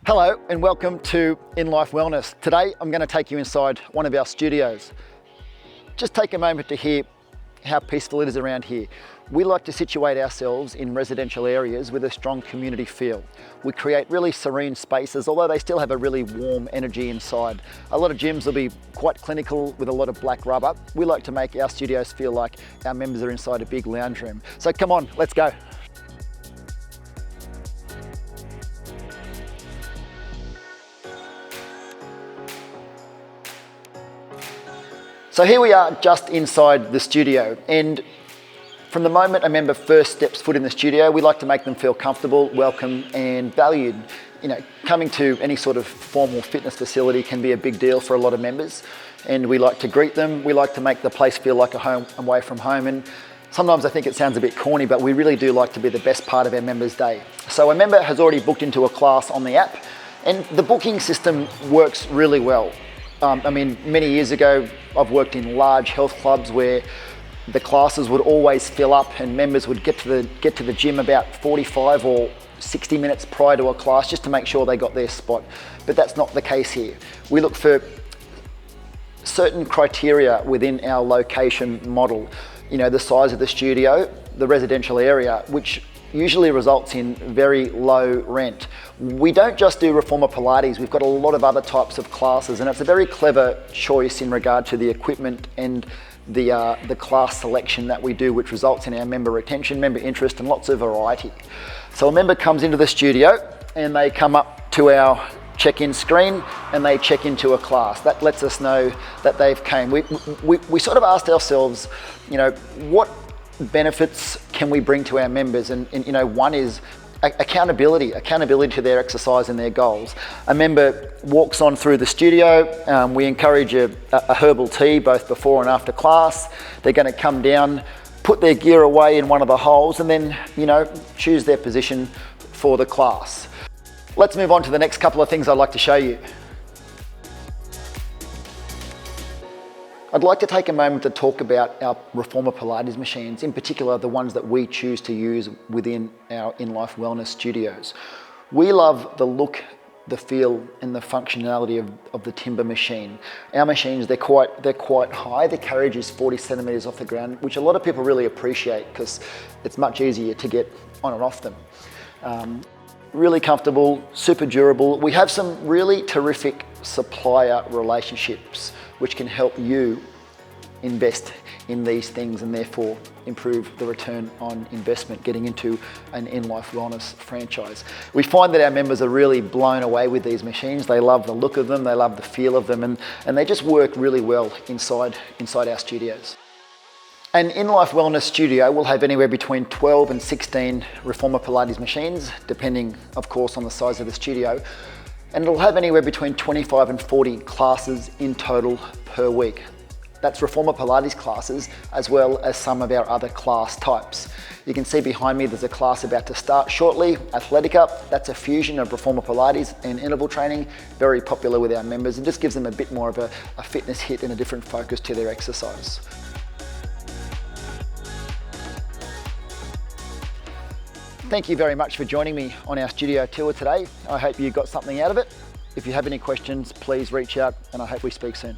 Hello and welcome to In Life Wellness. Today I'm going to take you inside one of our studios. Just take a moment to hear how peaceful it is around here. We like to situate ourselves in residential areas with a strong community feel. We create really serene spaces, although they still have a really warm energy inside. A lot of gyms will be quite clinical with a lot of black rubber. We like to make our studios feel like our members are inside a big lounge room. So come on, let's go. So here we are just inside the studio, and from the moment a member first steps foot in the studio, we like to make them feel comfortable, welcome and valued. You know, coming to any sort of formal fitness facility can be a big deal for a lot of members, and we like to greet them. We like to make the place feel like a home away from home, and sometimes I think it sounds a bit corny, but we really do like to be the best part of our members' day. So a member has already booked into a class on the app, and the booking system works really well. Many years ago, I've worked in large health clubs where the classes would always fill up and members would get to the gym about 45 or 60 minutes prior to a class just to make sure they got their spot. But that's not the case here. We look for certain criteria within our location model. You know, the size of the studio, the residential area, which usually results in very low rent. We don't just do Reformer Pilates, we've got a lot of other types of classes, and it's a very clever choice in regard to the equipment and the class selection that we do, which results in our member retention, member interest, and lots of variety. So a member comes into the studio and they come up to our check-in screen and they check into a class. That lets us know that they've came. We sort of asked ourselves, you know, what benefits can we bring to our members? And you know, one is accountability to their exercise and their goals. A member walks on through the studio, we encourage a herbal tea both before and after class. They're going to come down, put their gear away in one of the holes, and then, you know, choose their position for the class. Let's move on to the next couple of things I'd like to show you. I'd like to take a moment to talk about our Reformer Pilates machines, in particular the ones that we choose to use within our In Life Wellness studios. We love the look, the feel and the functionality of the timber machine. Our machines, they're quite high. The carriage is 40 centimeters off the ground, which a lot of people really appreciate because it's much easier to get on and off them. Really comfortable, super durable. We have some really terrific supplier relationships which can help you invest in these things and therefore improve the return on investment getting into an In Life Wellness franchise. We find that our members are really blown away with these machines. They love the look of them, they love the feel of them, and they just work really well inside our studios. An In Life Wellness studio will have anywhere between 12 and 16 Reformer Pilates machines, depending of course on the size of the studio. And it'll have anywhere between 25 and 40 classes in total per week. That's Reformer Pilates classes, as well as some of our other class types. You can see behind me there's a class about to start shortly, Athletica. That's a fusion of Reformer Pilates and interval training, very popular with our members. It just gives them a bit more of a fitness hit and a different focus to their exercise. Thank you very much for joining me on our studio tour today. I hope you got something out of it. If you have any questions, please reach out and I hope we speak soon.